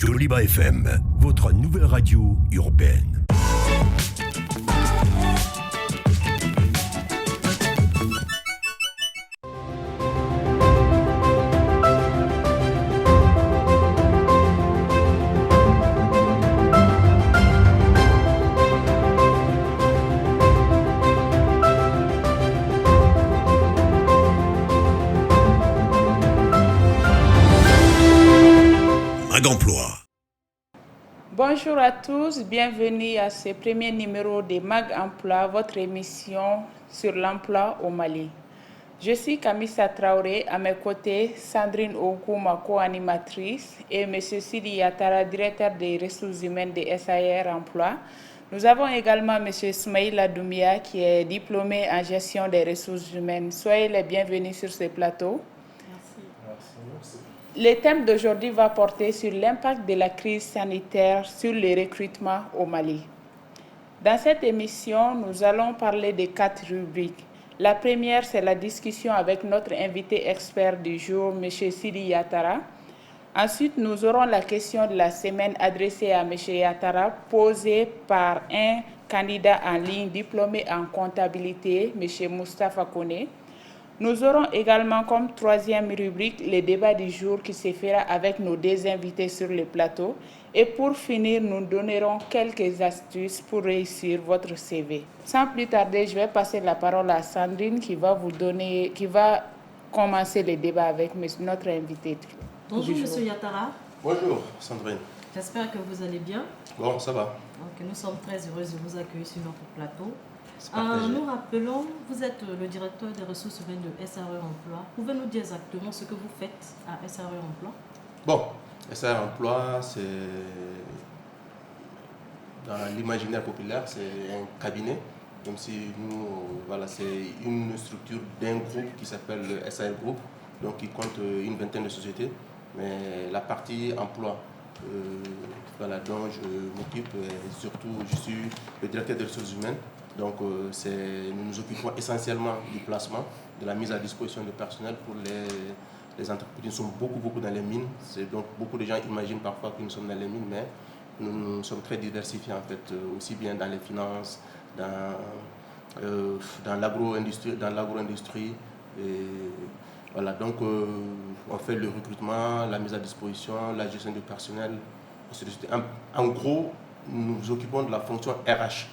Joliba FM, votre nouvelle radio urbaine. Mag-Emploi. Bonjour à tous, bienvenue à ce premier numéro de Mag-Emploi, votre émission sur l'emploi au Mali. Je suis Kamissa Traoré, à mes côtés Sandrine Okou, ma co-animatrice, et M. Sidi Yatara, directeur des ressources humaines de SAR Emploi. Nous avons également M. Smaïla Doumia, qui est diplômé en gestion des ressources humaines. Soyez les bienvenus sur ce plateau. Merci. Le thème d'aujourd'hui va porter sur l'impact de la crise sanitaire sur le recrutement au Mali. Dans cette émission, nous allons parler de 4 rubriques. La première, c'est la discussion avec notre invité expert du jour, M. Sidi Yatara. Ensuite, nous aurons la question de la semaine adressée à M. Yatara, posée par un candidat en ligne diplômé en comptabilité, M. Moustapha Kone. Nous aurons également comme troisième rubrique le débat du jour qui se fera avec nos deux invités sur le plateau. Et pour finir, nous donnerons quelques astuces pour réussir votre CV. Sans plus tarder, je vais passer la parole à Sandrine qui va commencer le débat avec notre invité. Bonjour Monsieur Yatara. Bonjour Sandrine. J'espère que vous allez bien. Bon, ça va. Donc, nous sommes très heureux de vous accueillir sur notre plateau. Nous rappelons, vous êtes le directeur des ressources humaines de SAR Emploi. Pouvez-nous dire exactement ce que vous faites à SAR Emploi? Bon, SAR Emploi, c'est dans l'imaginaire populaire, c'est un cabinet. Comme si nous, c'est une structure d'un groupe qui s'appelle le SAR Group, donc qui compte une vingtaine de sociétés. Mais la partie emploi, dont je m'occupe, surtout je suis le directeur des ressources humaines. Donc nous nous occupons essentiellement du placement, de la mise à disposition de personnel pour les entreprises. Nous sommes beaucoup dans les mines. Donc beaucoup de gens imaginent parfois que nous sommes dans les mines, mais nous sommes très diversifiés en fait, aussi bien dans les finances, dans l'agro-industrie. Voilà, donc on fait le recrutement, la mise à disposition, la gestion du personnel. En gros, nous nous occupons de la fonction RH.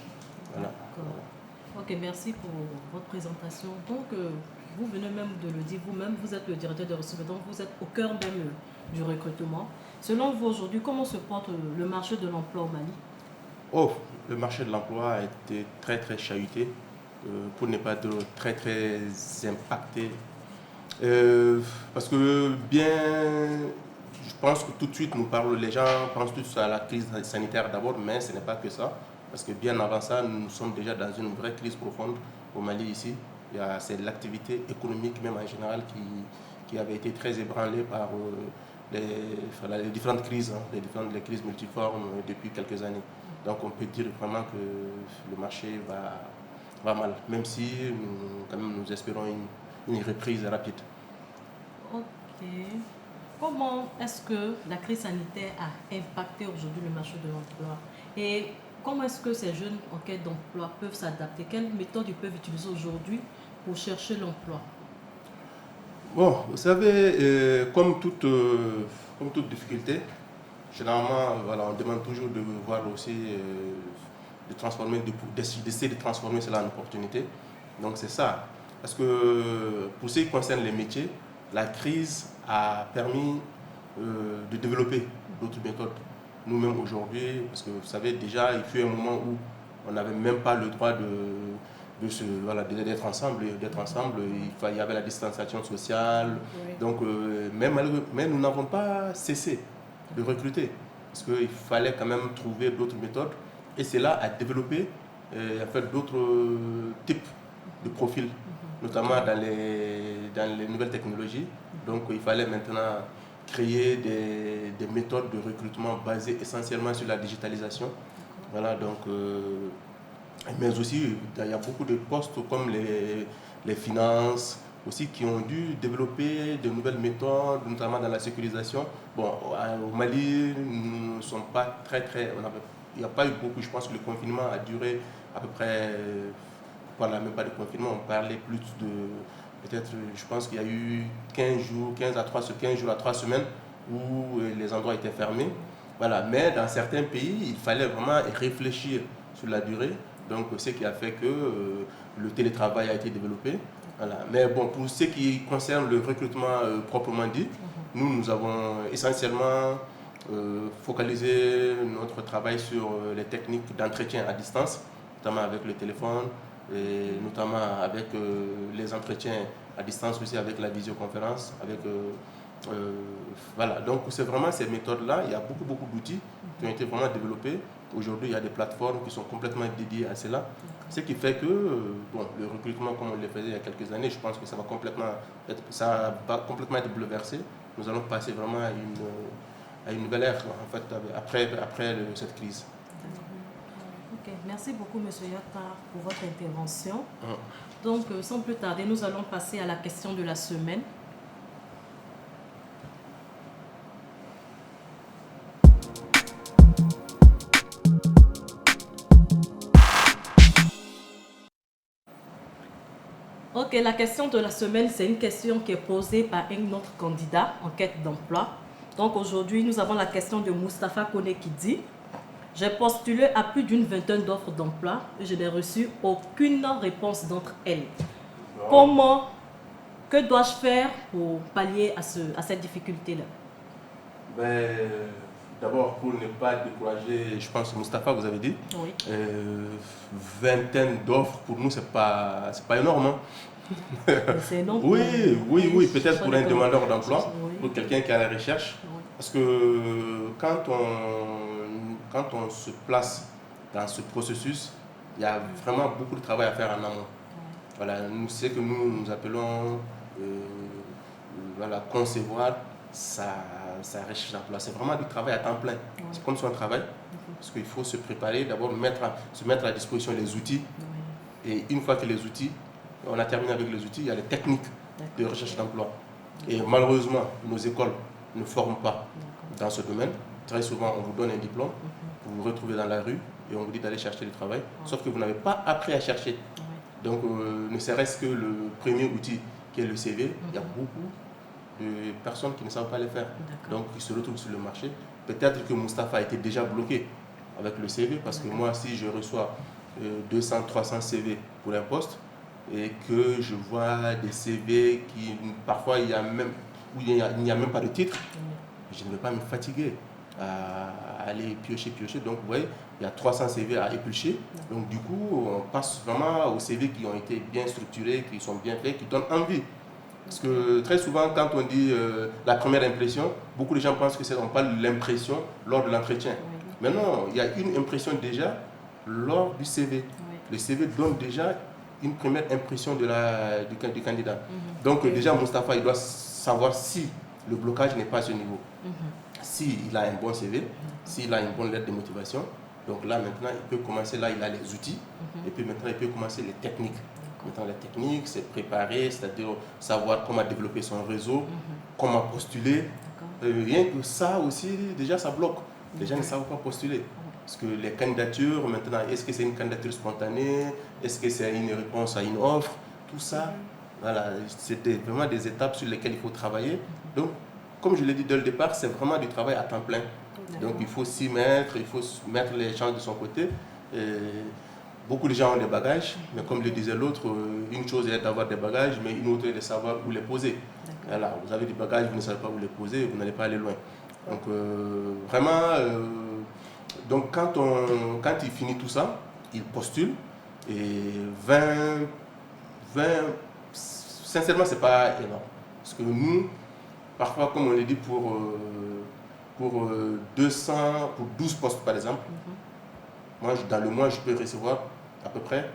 Voilà. Ok, merci pour votre présentation. Donc, vous venez même de le dire vous-même, vous êtes le directeur de ressources, donc vous êtes au cœur même du recrutement. Selon vous aujourd'hui, comment se porte le marché de l'emploi au Mali? Le marché de l'emploi a été très chahuté, pour ne pas dire très impacté. Parce que je pense que tout de suite les gens pensent tous à la crise sanitaire d'abord, mais ce n'est pas que ça. Parce que bien avant ça, nous sommes déjà dans une vraie crise profonde au Mali ici. C'est l'activité économique même en général qui avait été très ébranlée par les différentes crises, les crises multiformes depuis quelques années. Donc on peut dire vraiment que le marché va mal, même si nous espérons une reprise rapide. Ok. Comment est-ce que la crise sanitaire a impacté aujourd'hui le marché de l'emploi? Et comment est-ce que ces jeunes en quête d'emploi peuvent s'adapter? Quelles méthodes ils peuvent utiliser aujourd'hui pour chercher l'emploi? Bon, vous savez, comme toute difficulté, généralement, on demande toujours de voir aussi, d'essayer de transformer cela en opportunité. Donc c'est ça. Parce que pour ce qui concerne les métiers, la crise a permis de développer d'autres méthodes. Nous-mêmes aujourd'hui, parce que vous savez déjà, il fut un moment où on n'avait même pas le droit d'être ensemble. Il y avait la distanciation sociale. Oui. Donc, mais nous n'avons pas cessé de recruter. Parce qu'il fallait quand même trouver d'autres méthodes. Et c'est là à développer d'autres types de profils, notamment dans les nouvelles technologies. Donc, il fallait maintenant créer des méthodes de recrutement basées essentiellement sur la digitalisation. Voilà, donc, mais aussi, il y a beaucoup de postes comme les finances, aussi qui ont dû développer de nouvelles méthodes, notamment dans la sécurisation. Bon, au Mali, nous ne sommes pas il n'y a pas eu beaucoup, je pense que le confinement a duré à peu près, voilà, même pas de confinement, on parlait plus de, peut-être, je pense qu'il y a eu 15 jours à 3 semaines où les endroits étaient fermés. Voilà. Mais dans certains pays, il fallait vraiment réfléchir sur la durée. Donc, ce qui a fait que le télétravail a été développé. Voilà. Mais bon, pour ce qui concerne le recrutement proprement dit, nous avons essentiellement focalisé notre travail sur les techniques d'entretien à distance, notamment avec le téléphone, et notamment avec les entretiens à distance aussi avec la visioconférence, avec voilà. Donc c'est vraiment ces méthodes-là. Il y a beaucoup d'outils qui ont été vraiment développés. Aujourd'hui, il y a des plateformes qui sont complètement dédiées à cela. Ce qui fait que bon, le recrutement, comme on le faisait il y a quelques années, je pense que ça va complètement être bouleversé. Nous allons passer vraiment à une nouvelle ère en fait, après cette crise. Ok, merci beaucoup, M. Yatta, pour votre intervention. Donc, sans plus tarder, nous allons passer à la question de la semaine. Ok, la question de la semaine, c'est une question qui est posée par un autre candidat en quête d'emploi. Donc aujourd'hui, nous avons la question de Moustapha Kone qui dit « J'ai postulé à plus d'une vingtaine d'offres d'emploi et je n'ai reçu aucune réponse d'entre elles. Que dois-je faire pour pallier à cette difficulté-là » D'abord, pour ne pas décourager, je pense, Moustapha, vous avez dit, oui. Vingtaine d'offres, pour nous, c'est pas énorme. Hein. C'est énorme. Oui, peut-être pour un demandeur d'emploi, oui. pour quelqu'un qui est à la recherche. Oui. Parce que quand on se place dans ce processus, il y a vraiment beaucoup de travail à faire en amont. Voilà, c'est ce que nous appelons concevoir sa recherche d'emploi. C'est vraiment du travail à temps plein. Oui. C'est comme son travail. Parce qu'il faut se préparer, d'abord se mettre à disposition les outils. Oui. Et une fois que les outils, on a terminé avec les outils, il y a les techniques de recherche d'emploi. Et malheureusement, nos écoles ne forment pas dans ce domaine. Très souvent, on vous donne un diplôme, vous vous retrouvez dans la rue et on vous dit d'aller chercher du travail, sauf que vous n'avez pas appris à chercher. Donc, ne serait-ce que le premier outil qui est le CV, il y a beaucoup de personnes qui ne savent pas le faire. Donc, ils se retrouvent sur le marché. Peut-être que Moustapha a été déjà bloqué avec le CV, parce que moi, si je reçois 200, 300 CV pour un poste, et que je vois des CV qui, parfois, il n'y a même pas de titre, je ne vais pas me fatiguer à aller piocher. Donc, vous voyez, il y a 300 CV à éplucher. Donc, du coup, on passe vraiment aux CV qui ont été bien structurés, qui sont bien faits, qui donnent envie. Parce que très souvent, quand on dit la première impression, beaucoup de gens pensent qu'on parle de l'impression lors de l'entretien. Mais non, il y a une impression déjà lors du CV. Le CV donne déjà une première impression du candidat. Donc déjà, Moustapha, il doit savoir si le blocage n'est pas à ce niveau. S'il a un bon CV, s'il a une bonne lettre de motivation, donc là maintenant, il peut commencer, là il a les outils, et puis maintenant il peut commencer les techniques. Maintenant les techniques, c'est préparer, c'est-à-dire savoir comment développer son réseau, comment postuler. Rien que ça aussi, déjà ça bloque. Les gens ne savent pas postuler. Parce que les candidatures, maintenant, est-ce que c'est une candidature spontanée? Est-ce que c'est une réponse à une offre? Tout ça, voilà, c'était vraiment des étapes sur lesquelles il faut travailler. Donc, comme je l'ai dit dès le départ, c'est vraiment du travail à temps plein. Donc, il faut s'y mettre, il faut mettre les chances de son côté. Et beaucoup de gens ont des bagages, mais comme le disait l'autre, une chose est d'avoir des bagages, mais une autre est de savoir où les poser. Voilà, vous avez des bagages, vous ne savez pas où les poser, vous n'allez pas aller loin. Donc, vraiment... Donc quand il finit tout ça, il postule et 20 sincèrement c'est pas énorme. Parce que nous, parfois comme on l'a dit pour 12 postes par exemple, moi dans le mois je peux recevoir à peu près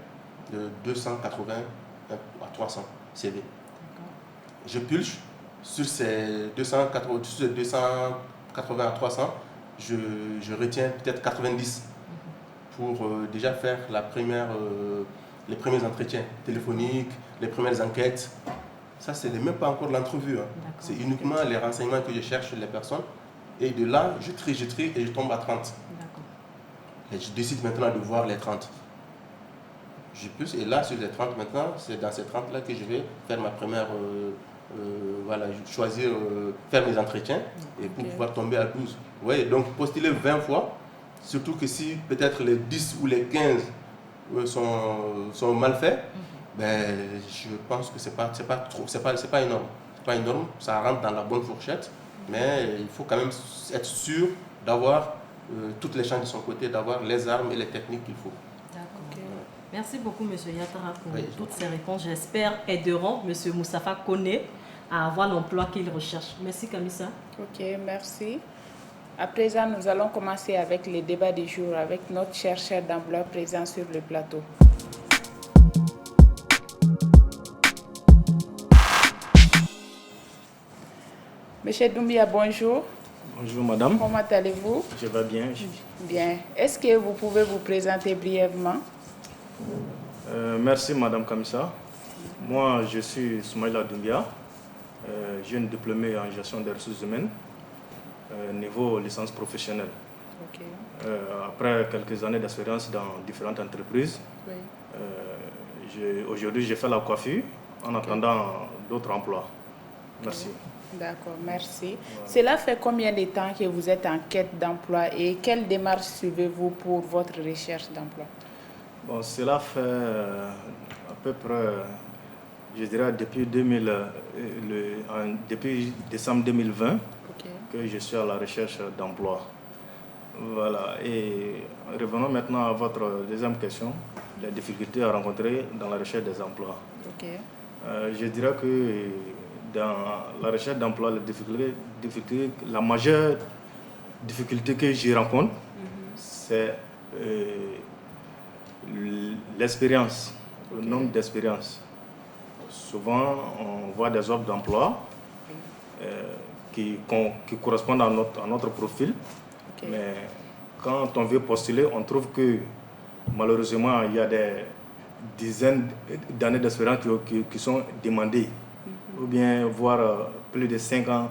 de 280 à 300 CV. Je pulche sur ces 280 à 300. Je retiens peut-être 90 pour déjà faire les premiers entretiens téléphoniques, les premières enquêtes. Ça, ce n'est même pas encore l'entrevue. Hein. C'est uniquement les renseignements que je cherche sur les personnes. Et de là, je trie et je tombe à 30. Et je décide maintenant de voir les 30. Et là, sur les 30 maintenant, c'est dans ces 30-là que je vais faire ma première... choisir, faire mes entretiens et pour pouvoir tomber à 12. Ouais, donc postuler 20 fois, surtout que si peut-être les 10 ou les 15 sont mal faits, ben, je pense que c'est pas énorme. C'est pas énorme, ça rentre dans la bonne fourchette, mais il faut quand même être sûr d'avoir toutes les chances de son côté, d'avoir les armes et les techniques qu'il faut. Merci beaucoup, M. Yatara, pour toutes ces réponses. J'espère aideront M. Moustapha Koné à avoir l'emploi qu'il recherche. Merci, Kamisa. Ok, merci. À présent, nous allons commencer avec les débats du jour avec notre chercheur d'emploi présent sur le plateau. Monsieur Doumbia, bonjour. Bonjour madame. Comment allez-vous? Je vais bien. Bien. Est-ce que vous pouvez vous présenter brièvement? Merci madame Kamisa. Moi je suis Soumaïla Doumbia, jeune diplômé en gestion des ressources humaines, niveau licence professionnelle. Okay. Après quelques années d'expérience dans différentes entreprises, aujourd'hui j'ai fait la coiffure en attendant d'autres emplois. Merci. D'accord, merci. Cela fait combien de temps que vous êtes en quête d'emploi et quelle démarche suivez-vous pour votre recherche d'emploi? Bon, cela fait à peu près, je dirais, depuis décembre 2020 que je suis à la recherche d'emploi. Voilà. Et revenons maintenant à votre deuxième question, les difficultés à rencontrer dans la recherche des emplois. Je dirais que dans la recherche d'emploi, la majeure difficulté que je rencontre, c'est l'expérience, le nombre d'expériences. Souvent, on voit des offres d'emploi qui correspondent à notre profil, mais quand on veut postuler, on trouve que malheureusement, il y a des dizaines d'années d'expérience qui sont demandées, ou bien voire plus de 5 ans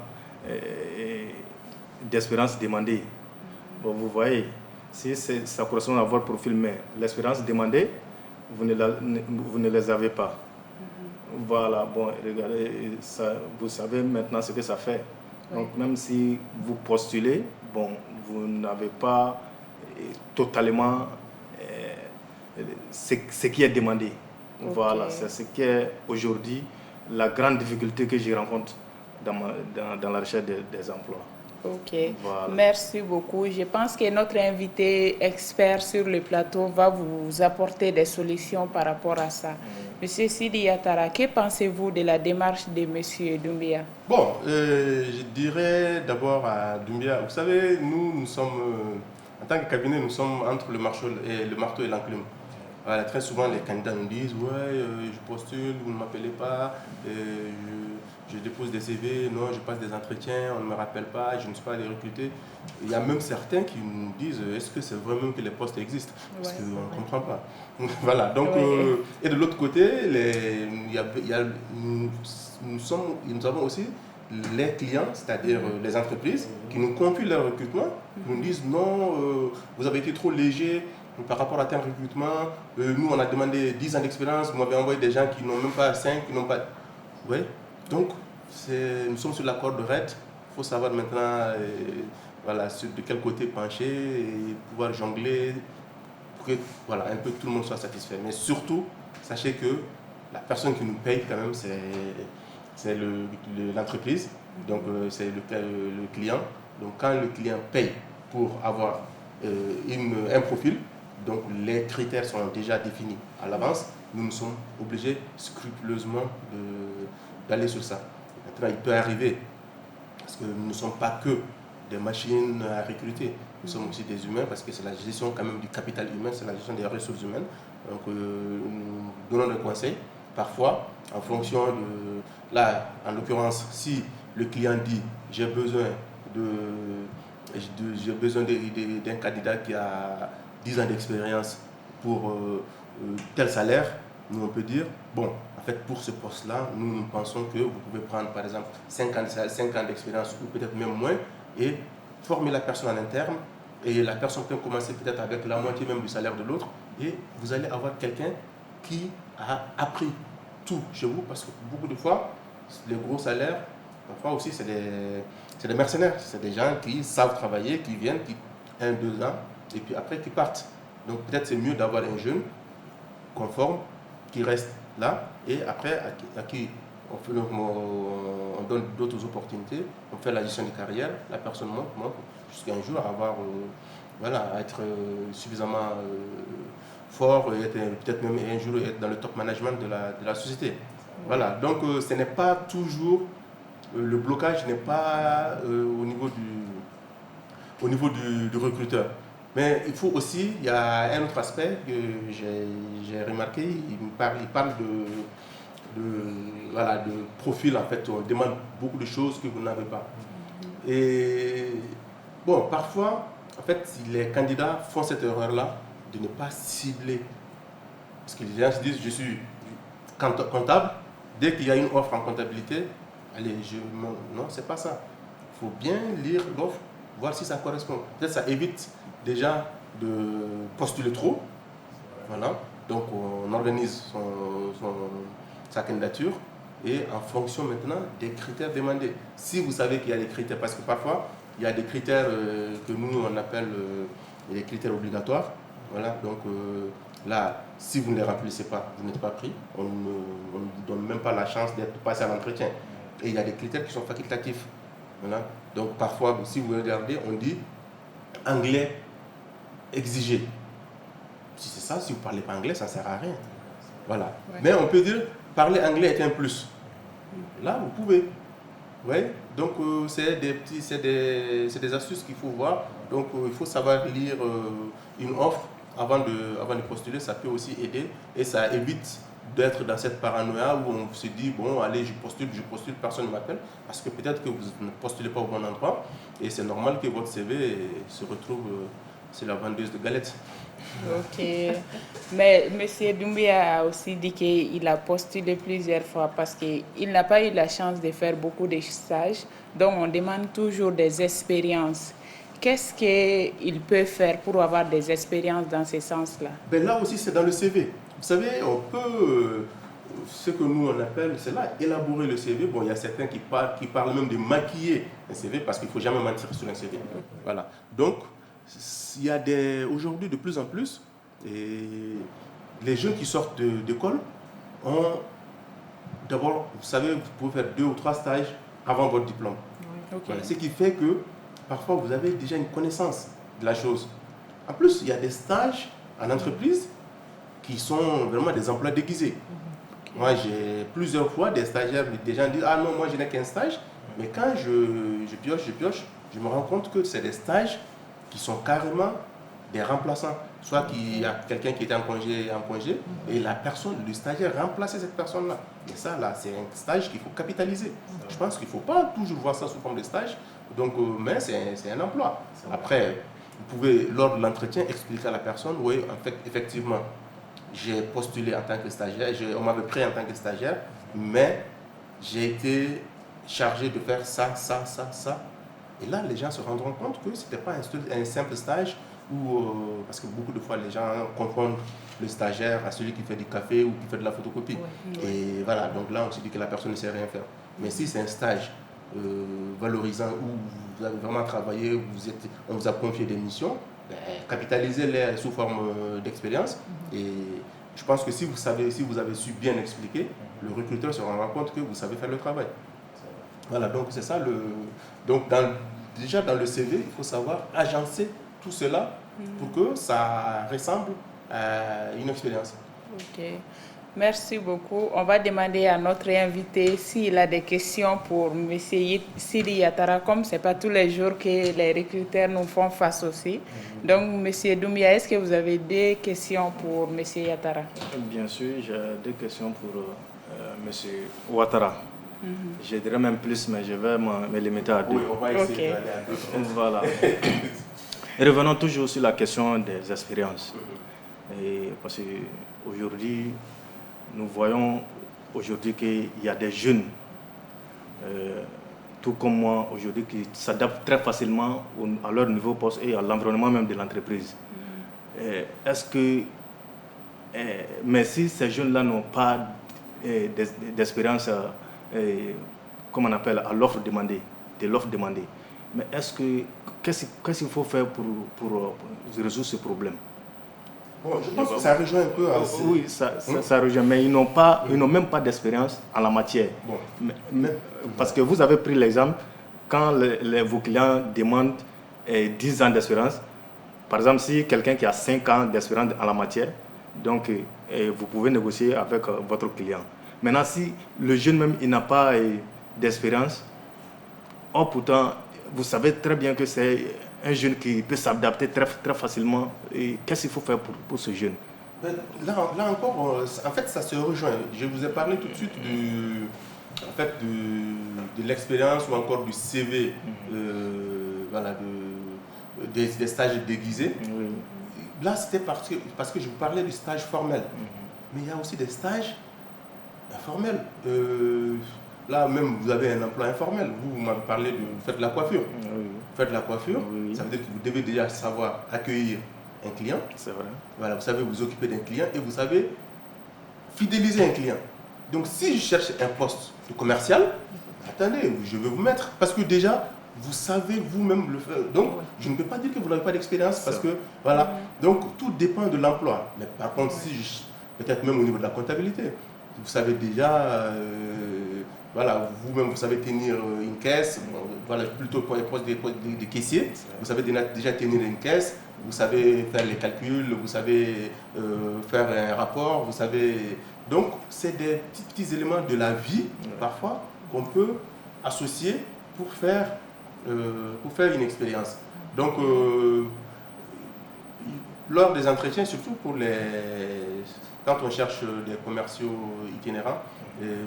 d'expérience demandée. Bon, vous voyez, si ça correspond à votre profil, mais l'expérience demandée, vous ne les avez pas. Voilà, bon, regardez, ça, vous savez maintenant ce que ça fait. Donc même si vous postulez, bon, vous n'avez pas totalement ce qui est demandé. Voilà, c'est ce qui est aujourd'hui la grande difficulté que je rencontre dans la recherche des emplois. Ok, voilà. Merci beaucoup. Je pense que notre invité expert sur le plateau va vous apporter des solutions par rapport à ça. Monsieur Sidi Yatara, que pensez-vous de la démarche de Monsieur Doumbia? Bon, je dirais d'abord à Doumbia, vous savez, nous sommes, en tant que cabinet, nous sommes entre le marteau et l'enclume. Voilà, très souvent, les candidats nous disent « Ouais, je postule, vous ne m'appelez pas, je dépose des CV, non, je passe des entretiens, on ne me rappelle pas, je ne suis pas allé recruter. » Il y a même certains qui nous disent « Est-ce que c'est vraiment que les postes existent ?» Parce qu'on ne comprend pas. Voilà, donc, et de l'autre côté, nous avons aussi les clients, c'est-à-dire les entreprises, qui nous confient leur recrutement, qui nous disent « Non, vous avez été trop léger. » Par rapport à tel recrutement, nous on a demandé 10 ans d'expérience, vous m'avez envoyé des gens qui n'ont même pas 5, qui n'ont pas... Oui, donc nous sommes sur la corde raide, il faut savoir maintenant voilà, de quel côté pencher et pouvoir jongler pour que voilà, un peu tout le monde soit satisfait. Mais surtout, sachez que la personne qui nous paye quand même, c'est l'entreprise, donc c'est le client. Donc quand le client paye pour avoir un profil, donc les critères sont déjà définis à l'avance, nous sommes obligés scrupuleusement d'aller sur ça. Maintenant, il peut arriver, parce que nous ne sommes pas que des machines à recruter, nous sommes aussi des humains, parce que c'est la gestion quand même du capital humain, c'est la gestion des ressources humaines. Donc nous donnons des conseils, parfois, en fonction de... Là, en l'occurrence, si le client dit « j'ai besoin d'un candidat qui a 10 ans d'expérience pour tel salaire », nous on peut dire, bon, en fait pour ce poste-là, nous pensons que vous pouvez prendre par exemple 5 ans d'expérience ou peut-être même moins et former la personne en interne et la personne peut commencer peut-être avec la moitié même du salaire de l'autre et vous allez avoir quelqu'un qui a appris tout chez vous parce que beaucoup de fois, les gros salaires, parfois aussi c'est des mercenaires, c'est des gens qui savent travailler, qui viennent, qui 1-2 ans et puis après qui partent. Donc peut-être c'est mieux d'avoir un jeune conforme qui reste là et après à qui on donne d'autres opportunités, on fait la gestion de carrière, la personne monte jusqu'à un jour à être suffisamment fort et peut-être même un jour être dans le top management de la société. Voilà, donc ce n'est pas toujours, le blocage n'est pas au niveau du recruteur. Mais il faut aussi, il y a un autre aspect que j'ai remarqué, il parle de profil en fait, on demande beaucoup de choses que vous n'avez pas. Et bon, parfois, en fait, les candidats font cette erreur-là de ne pas cibler. Parce que les gens se disent, je suis comptable, dès qu'il y a une offre en comptabilité, allez, non, c'est pas ça. Il faut bien lire l'offre, voir si ça correspond. Peut-être ça évite déjà de postuler trop. Voilà. Donc on organise sa candidature et en fonction maintenant des critères demandés. Si vous savez qu'il y a des critères, parce que parfois il y a des critères que nous on appelle les critères obligatoires. Voilà. Donc là, si vous ne les remplissez pas, vous n'êtes pas pris. On ne vous donne même pas la chance de passer à l'entretien. Et il y a des critères qui sont facultatifs. Voilà. Donc parfois, si vous regardez, on dit anglais exigé. Si c'est ça, si vous ne parlez pas anglais, ça ne sert à rien. Voilà. Ouais. Mais on peut dire parler anglais est un plus. Là, vous pouvez. Ouais. Donc c'est des astuces qu'il faut voir. Donc il faut savoir lire une offre avant de postuler. Ça peut aussi aider et ça évite d'être dans cette paranoïa où on se dit bon allez je postule, personne ne m'appelle parce que peut-être que vous ne postulez pas au bon endroit et c'est normal que votre CV se retrouve sur la vendeuse de galettes. Ok, mais M. Doumbia a aussi dit qu'il a postulé plusieurs fois parce qu'il n'a pas eu la chance de faire beaucoup de stages, donc on demande toujours des expériences. Qu'est-ce qu'il peut faire pour avoir des expériences dans ce sens-là? Ben là aussi c'est dans le CV. Vous savez, on peut, ce que nous on appelle, c'est là, élaborer le CV. Bon, il y a certains qui parlent même de maquiller un CV parce qu'il ne faut jamais mentir sur un CV. Voilà. Donc, il y a aujourd'hui de plus en plus, et les jeunes qui sortent d'école ont, d'abord, vous savez, vous pouvez faire 2 ou 3 stages avant votre diplôme. Okay. Voilà. Ce qui fait que parfois vous avez déjà une connaissance de la chose. En plus, il y a des stages en entreprise qui sont vraiment des emplois déguisés. Okay. Moi, j'ai plusieurs fois des stagiaires, des gens disent « Ah non, moi je n'ai qu'un stage ». Mais quand je pioche, je me rends compte que c'est des stages qui sont carrément des remplaçants. Soit qu'il y a quelqu'un qui était en congé et le stagiaire remplaçait cette personne-là. Et ça, là, c'est un stage qu'il faut capitaliser. Je pense qu'il ne faut pas toujours voir ça sous forme de stage. Donc, mais c'est un emploi. Après, vous pouvez, lors de l'entretien, expliquer à la personne, oui, en fait, effectivement, j'ai postulé en tant que stagiaire, on m'avait pris en tant que stagiaire, mais j'ai été chargé de faire ça. Et là, les gens se rendront compte que ce n'était pas un simple stage, parce que beaucoup de fois, les gens confondent le stagiaire à celui qui fait du café ou qui fait de la photocopie. Ouais. Et voilà, donc là, on se dit que la personne ne sait rien faire. Mais si c'est un stage valorisant où vous avez vraiment travaillé, on vous a confié des missions, capitalisez-les sous forme d'expérience. Et je pense que si vous avez su bien expliquer, le recruteur se rendra compte que vous savez faire le travail. Voilà, donc c'est ça. Donc déjà dans le CV, il faut savoir agencer tout cela pour que ça ressemble à une expérience. Ok, merci beaucoup. On va demander à notre invité s'il a des questions pour M. Sidi Yatara, comme ce n'est pas tous les jours que les recruteurs nous font face aussi. Donc, M. Doumbia, est-ce que vous avez des questions pour M. Yatara? Bien sûr, j'ai des questions pour M. Ouattara. Je dirais même plus, mais je vais me limiter à 2. Oui, on va essayer d'aller à 2. Voilà. Revenons toujours sur la question des expériences. Et parce qu'aujourd'hui, nous voyons aujourd'hui qu'il y a des jeunes, tout comme moi aujourd'hui, qui s'adaptent très facilement à leur nouveau poste et à l'environnement même de l'entreprise. Est-ce que, mais si ces jeunes-là n'ont pas d'expérience, comme on appelle, à l'offre demandée, de l'offre demandée, mais qu'est-ce qu'il faut faire pour résoudre ce problème? Bon, je pense que ça rejoint un peu. Oui, ça rejoint, mais ils n'ont même pas d'expérience en la matière. Bon. Parce que vous avez pris l'exemple, quand vos clients demandent 10 ans d'expérience, par exemple, si quelqu'un qui a 5 ans d'expérience en la matière, donc vous pouvez négocier avec votre client. Maintenant, si le jeune même il n'a pas d'expérience, pourtant, vous savez très bien que c'est un jeune qui peut s'adapter très, très facilement. Qu'est-ce qu'il faut faire pour ce jeune? Là encore, en fait, ça se rejoint. Je vous ai parlé tout de suite de l'expérience ou encore du CV, voilà, des stages déguisés. Oui. Là, c'était parce que je vous parlais du stage formel. Mais il y a aussi des stages informels. Là même, vous avez un emploi informel. Vous m'avez parlé vous faites de la coiffure. Oui. Vous faites de la coiffure, oui. Ça veut dire que vous devez déjà savoir accueillir un client. C'est vrai. Voilà, vous savez vous occuper d'un client et vous savez fidéliser un client. Donc si je cherche un poste de commercial, attendez, je vais vous mettre. Parce que déjà, vous savez vous-même le faire. Donc, je ne peux pas dire que vous n'avez pas d'expérience parce que, voilà. Donc, tout dépend de l'emploi. Mais par contre, peut-être même au niveau de la comptabilité, vous savez déjà... voilà, vous-même, vous savez tenir une caisse, voilà, plutôt pour les postes de caissier, vous savez déjà tenir une caisse, vous savez faire les calculs, vous savez faire un rapport, vous savez... Donc, c'est des petits éléments de la vie, parfois, qu'on peut associer pour faire une expérience. Donc, lors des entretiens, surtout quand on cherche des commerciaux itinérants,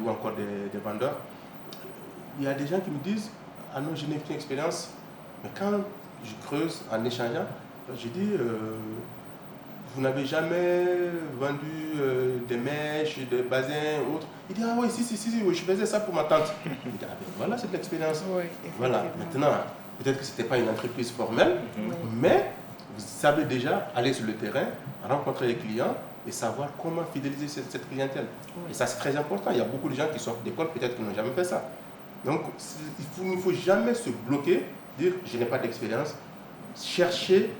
ou encore des vendeurs, il y a des gens qui me disent « Ah non, je n'ai aucune expérience ». Mais quand je creuse en échangeant, je dis « Vous n'avez jamais vendu des mèches, des bassins, autres ?» Il dit « Ah oui, si, oui, je faisais ça pour ma tante. » Il dit « Ah ben voilà, c'est de l'expérience. Oui, » Voilà, maintenant, peut-être que ce n'était pas une entreprise formelle, mais vous savez déjà aller sur le terrain, rencontrer les clients, et savoir comment fidéliser cette clientèle. Oui. Et ça, c'est très important. Il y a beaucoup de gens qui sortent d'école, peut-être qui n'ont jamais fait ça. Donc, il ne faut jamais se bloquer, dire « je n'ai pas d'expérience ». Cherchez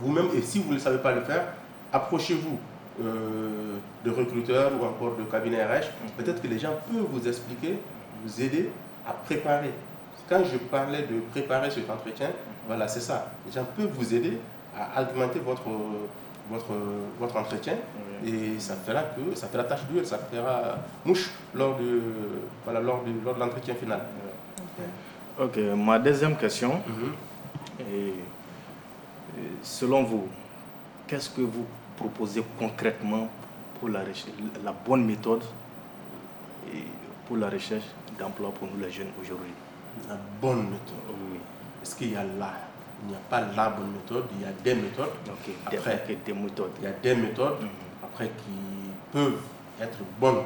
vous-même, et si vous ne savez pas le faire, approchez-vous de recruteurs ou encore de cabinets RH. Peut-être que les gens peuvent vous expliquer, vous aider à préparer. Quand je parlais de préparer cet entretien, voilà, c'est ça. Les gens peuvent vous aider à augmenter votre entretien, et ça fera tâche d'huile, ça fera mouche lors de l'entretien final. Ok, ma deuxième question, selon vous, qu'est-ce que vous proposez concrètement pour la bonne méthode pour la recherche d'emploi pour nous les jeunes aujourd'hui? La bonne méthode, oui. Est-ce qu'il y a il n'y a pas la bonne méthode, il y a des méthodes. Des méthodes. Il y a des méthodes après qui peuvent être bonnes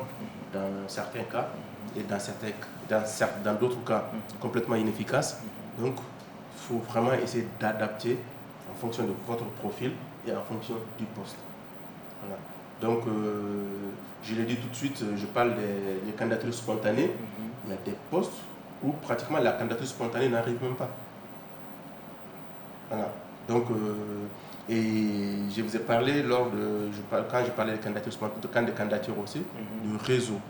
dans certains cas et dans d'autres cas complètement inefficaces. Donc, il faut vraiment essayer d'adapter en fonction de votre profil et en fonction du poste. Voilà. Donc, je l'ai dit tout de suite, je parle des candidatures spontanées. Il y a des postes où pratiquement la candidature spontanée n'arrive même pas. Voilà. Donc, et je vous ai parlé quand je parlais des candidatures aussi, du réseau.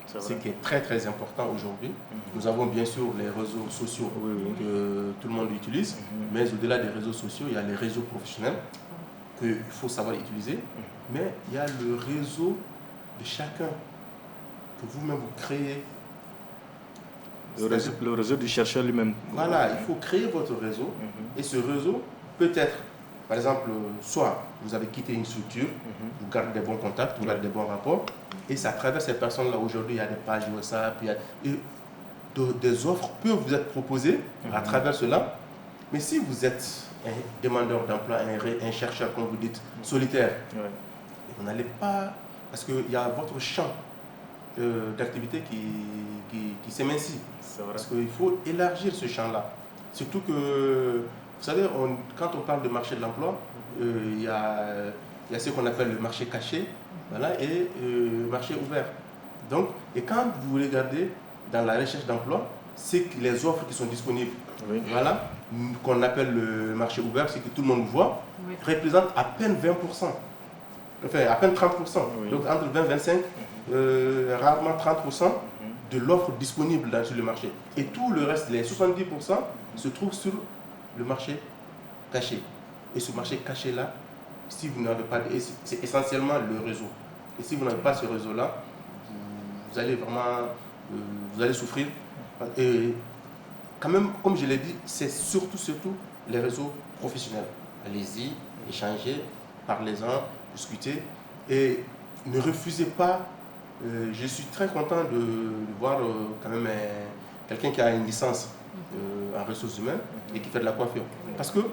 Ce qui est très très important aujourd'hui. Nous avons bien sûr les réseaux sociaux que tout le monde utilise, mais au-delà des réseaux sociaux, il y a les réseaux professionnels qu'il faut savoir utiliser, mais il y a le réseau de chacun que vous-même vous créez. Le réseau du chercheur lui-même. Voilà, il faut créer votre réseau, et ce réseau peut être, par exemple, soit vous avez quitté une structure, vous gardez des bons contacts, vous gardez des bons rapports, et c'est à travers ces personnes-là, aujourd'hui, il y a des pages WhatsApp, des offres peuvent vous être proposées à travers cela. Mais si vous êtes un demandeur d'emploi, un chercheur, comme vous dites, solitaire, vous n'allez pas parce qu'il y a votre champ d'activité qui s'émincit. Parce qu'il faut élargir ce champ-là. Surtout que, vous savez, quand on parle de marché de l'emploi, il y a ce qu'on appelle le marché caché, voilà, et le marché ouvert. Donc, et quand vous regardez dans la recherche d'emploi, c'est que les offres qui sont disponibles, voilà, qu'on appelle le marché ouvert, c'est que tout le monde voit, représentent à peine 20%, enfin à peine 30%. Donc entre 20 et 25, rarement 30% de l'offre disponible sur le marché. Et tout le reste, les 70%, se trouve sur le marché caché. Et ce marché caché-là, si vous n'avez pas, c'est essentiellement le réseau. Et si vous n'avez pas ce réseau-là, vous allez vraiment, vous allez souffrir. Et quand même, comme je l'ai dit, c'est surtout les réseaux professionnels. Allez-y, échangez, parlez-en, discutez et ne refusez pas. Je suis très content de voir quand même quelqu'un qui a une licence en ressources humaines et qui fait de la coiffure. Parce qu'il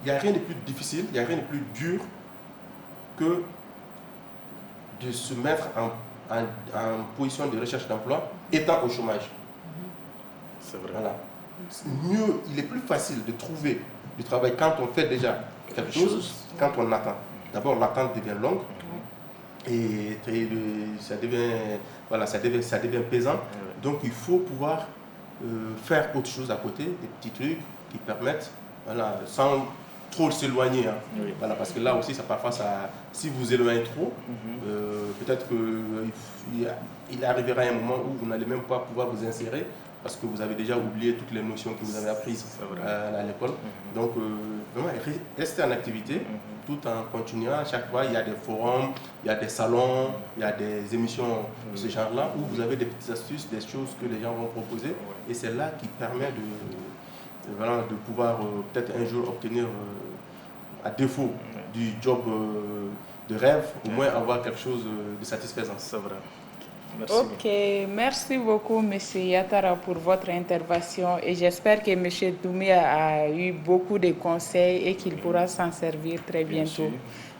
n'y a rien de plus difficile, il n'y a rien de plus dur que de se mettre en position de recherche d'emploi étant au chômage. C'est vrai. Voilà. Mieux, il est plus facile de trouver du travail quand on fait déjà quelque chose, quand on attend. D'abord, l'attente devient longue et ça devient pesant. Donc, il faut pouvoir faire autre chose à côté, des petits trucs qui permettent, voilà, sans trop s'éloigner. Voilà, parce que là aussi, parfois, si vous éloignez trop, peut-être qu'il arrivera un moment où vous n'allez même pas pouvoir vous insérer parce que vous avez déjà oublié toutes les notions que vous avez apprises à l'école. Donc, vraiment, restez en activité tout en continuant. À chaque fois, il y a des forums, il y a des salons, il y a des émissions de ce genre-là où vous avez des petites astuces, des choses que les gens vont proposer. Et c'est là qui permet de pouvoir peut-être un jour obtenir, à défaut du job de rêve, au moins avoir quelque chose de satisfaisant. C'est vrai. Merci. Ok, merci beaucoup M. Yatara pour votre intervention et j'espère que M. Doumbia a eu beaucoup de conseils et qu'il pourra s'en servir très bientôt.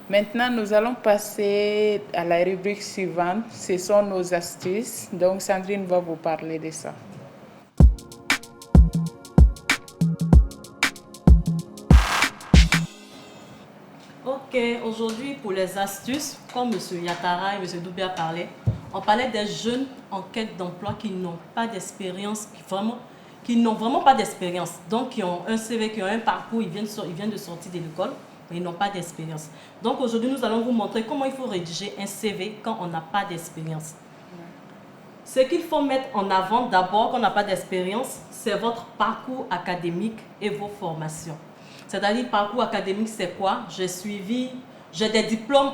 Maintenant, nous allons passer à la rubrique suivante, ce sont nos astuces. Donc Sandrine va vous parler de ça. Ok, aujourd'hui pour les astuces, comme M. Yatara et M. Doumbia parlaient, on parlait des jeunes en quête d'emploi qui n'ont pas d'expérience, qui n'ont vraiment pas d'expérience. Donc, qui ont un CV, qui ont un parcours, ils viennent de sortir de l'école, mais ils n'ont pas d'expérience. Donc, aujourd'hui, nous allons vous montrer comment il faut rédiger un CV quand on n'a pas d'expérience. Ce qu'il faut mettre en avant d'abord quand on n'a pas d'expérience, c'est votre parcours académique et vos formations. C'est-à-dire, parcours académique, c'est quoi? J'ai des diplômes,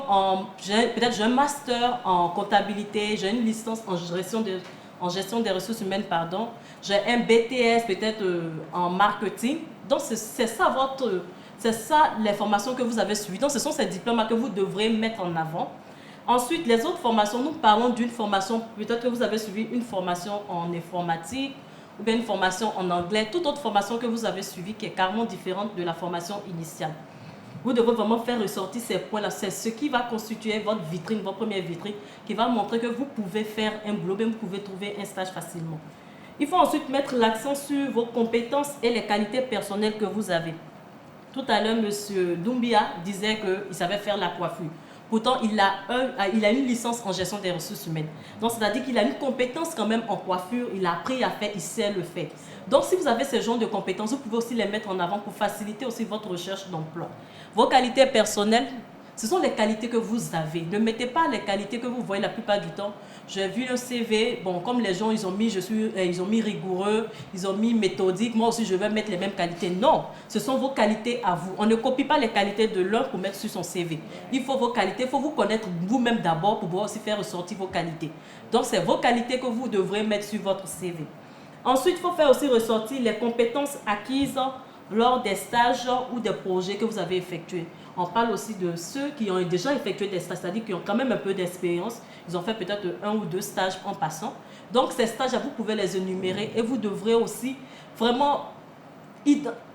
peut-être j'ai un master en comptabilité, j'ai une licence en gestion des ressources humaines, pardon. J'ai un BTS peut-être en marketing. Donc c'est ça les formations que vous avez suivies. Donc ce sont ces diplômes-là que vous devrez mettre en avant. Ensuite, les autres formations, nous parlons d'une formation, peut-être que vous avez suivi une formation en informatique ou bien une formation en anglais, toute autre formation que vous avez suivie qui est carrément différente de la formation initiale. Vous devez vraiment faire ressortir ces points-là. C'est ce qui va constituer votre vitrine, votre première vitrine, qui va montrer que vous pouvez faire un boulot, même vous pouvez trouver un stage facilement. Il faut ensuite mettre l'accent sur vos compétences et les qualités personnelles que vous avez. Tout à l'heure, M. Doumbia disait qu'il savait faire la coiffure. Pourtant, il a une licence en gestion des ressources humaines. Donc, c'est-à-dire qu'il a une compétence quand même en coiffure. Il a appris à faire, il sait le faire. Donc, si vous avez ce genre de compétences, vous pouvez aussi les mettre en avant pour faciliter aussi votre recherche d'emploi. Vos qualités personnelles, ce sont les qualités que vous avez. Ne mettez pas les qualités que vous voyez la plupart du temps. J'ai vu un CV, bon, comme les gens, ils ont mis rigoureux, ils ont mis méthodique. Moi aussi, je vais mettre les mêmes qualités. Non, ce sont vos qualités à vous. On ne copie pas les qualités de l'un pour mettre sur son CV. Il faut vos qualités, il faut vous connaître vous-même d'abord pour pouvoir aussi faire ressortir vos qualités. Donc, c'est vos qualités que vous devrez mettre sur votre CV. Ensuite, il faut faire aussi ressortir les compétences acquises lors des stages ou des projets que vous avez effectués. On parle aussi de ceux qui ont déjà effectué des stages, c'est-à-dire qui ont quand même un peu d'expérience. Ils ont fait peut-être 1 ou 2 stages en passant. Donc, ces stages-là, vous pouvez les énumérer et vous devrez aussi vraiment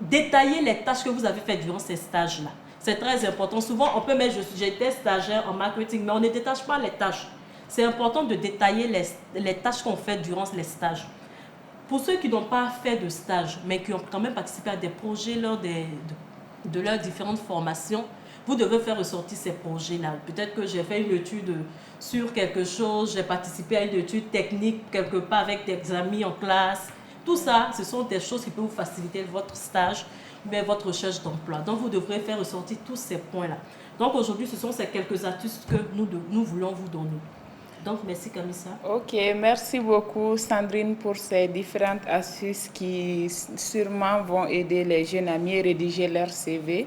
détailler les tâches que vous avez faites durant ces stages-là. C'est très important. Souvent, on peut mettre, j'étais stagiaire en marketing, mais on ne détache pas les tâches. c'est important de détailler les tâches qu'on fait durant les stages. Pour ceux qui n'ont pas fait de stage, mais qui ont quand même participé à des projets lors de leurs différentes formations, vous devez faire ressortir ces projets-là. Peut-être que j'ai fait une étude sur quelque chose, j'ai participé à une étude technique quelque part avec des amis en classe. Tout ça, ce sont des choses qui peuvent vous faciliter votre stage, mais votre recherche d'emploi. Donc, vous devrez faire ressortir tous ces points-là. Donc, aujourd'hui, ce sont ces quelques astuces que nous voulons vous donner. Donc, merci Kamissa. Ok, merci beaucoup Sandrine pour ces différentes astuces qui sûrement vont aider les jeunes à mieux rédiger leur CV.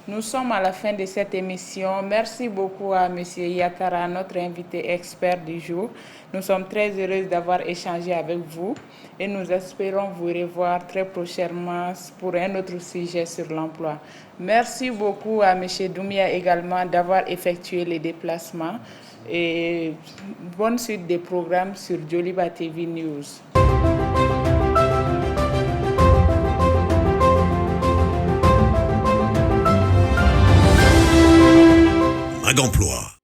Nous sommes à la fin de cette émission. Merci beaucoup à M. Yatara, notre invité expert du jour. Nous sommes très heureux d'avoir échangé avec vous et nous espérons vous revoir très prochainement pour un autre sujet sur l'emploi. Merci beaucoup à M. Doumia également d'avoir effectué les déplacements et bonne suite des programmes sur Joliba TV News. Mag Emploi.